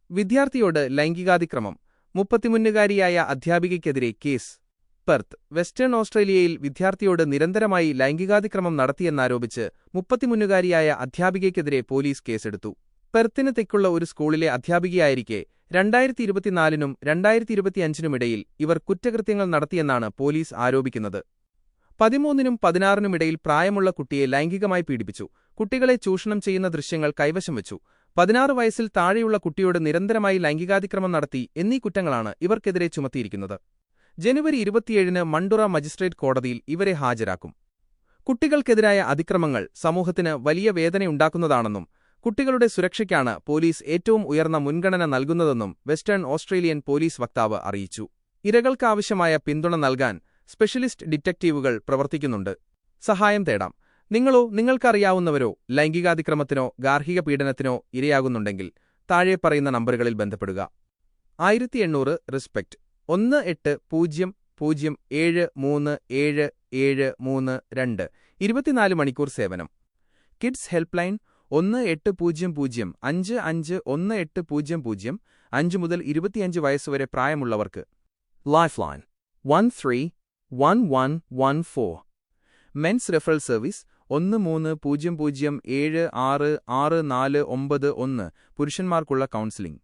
വിദ്യാർത്ഥിയോട് ലൈംഗികാതിക്രമം 33-കാരിയായ അധ്യാപികയ്ക്കെതിരെ case. Perth, western ഓസ്ട്രേലിയയിൽ വിദ്യാർത്ഥിയോട് നിരന്തരമായി ലൈംഗികാതിക്രമം നടത്തിയെന്നാരോപിച്ച് 33-കാരിയായ അധ്യാപികയ്ക്കെതിരെ police കേസെടുത്തു. പെർത്തിന് തെക്കുള്ള ഒരു സ്കൂളിലെ അധ്യാപികയായിരിക്കെ 2024-നും 2025-നുമിടയിൽ ഇവർ കുറ്റകൃത്യങ്ങൾ നടത്തിയെന്നാണ് പോലീസ് ആരോപിക്കുന്നത്. 13-നും 16-നുമിടയിൽ പ്രായമുള്ള കുട്ടിയെ ലൈംഗികമായി പീഡിപ്പിച്ചു, കുട്ടികളെ ചൂഷണം ചെയ്യുന്ന ദൃശ്യങ്ങൾ കൈവശം വച്ചു, 16 വയസ്സിൽ താഴെയുള്ള കുട്ടിയോട് നിരന്തരമായി ലൈംഗികാതിക്രമം നടത്തി എന്നീ കുറ്റങ്ങളാണ് ഇവർക്കെതിരെ ചുമത്തിയിരിക്കുന്നത്. ജനുവരി 27-ന് മണ്ടുറ മജിസ്ട്രേറ്റ് കോടതിയിൽ ഇവരെ ഹാജരാക്കും. കുട്ടികൾക്കെതിരായ അതിക്രമങ്ങൾ സമൂഹത്തിന് വലിയ വേദനയുണ്ടാക്കുന്നതാണെന്നും കുട്ടികളുടെ സുരക്ഷയ്ക്കാണ് പോലീസ് ഏറ്റവും ഉയർന്ന മുൻഗണന നൽകുന്നതെന്നും വെസ്റ്റേൺ ഓസ്ട്രേലിയൻ പോലീസ് വക്താവ് അറിയിച്ചു. ഇരകൾക്കാവശ്യമായ പിന്തുണ നൽകാൻ സ്പെഷ്യലിസ്റ്റ് ഡിറ്റക്റ്റീവുകൾ പ്രവർത്തിക്കുന്നുണ്ട്. സഹായം തേടാം. നിങ്ങളോ നിങ്ങൾക്കറിയാവുന്നവരോ ലൈംഗികാതിക്രമത്തിനോ ഗാർഹിക പീഡനത്തിനോ ഇരയാകുന്നുണ്ടെങ്കിൽ താഴെ പറയുന്ന നമ്പറുകളിൽ ബന്ധപ്പെടുക. 1800 റെസ്പെക്ട് 1800737732 24 മണിക്കൂർ സേവനം. കിഡ്സ് ഹെൽപ്പ് ലൈൻ 1800551800 5 മുതൽ 25 വയസ്സുവരെ പ്രായമുള്ളവർക്ക്. Life line 131114. Men's referral service 1300766491 പുരുഷന്മാർക്കുള്ള കൗൺസിലിംഗ്.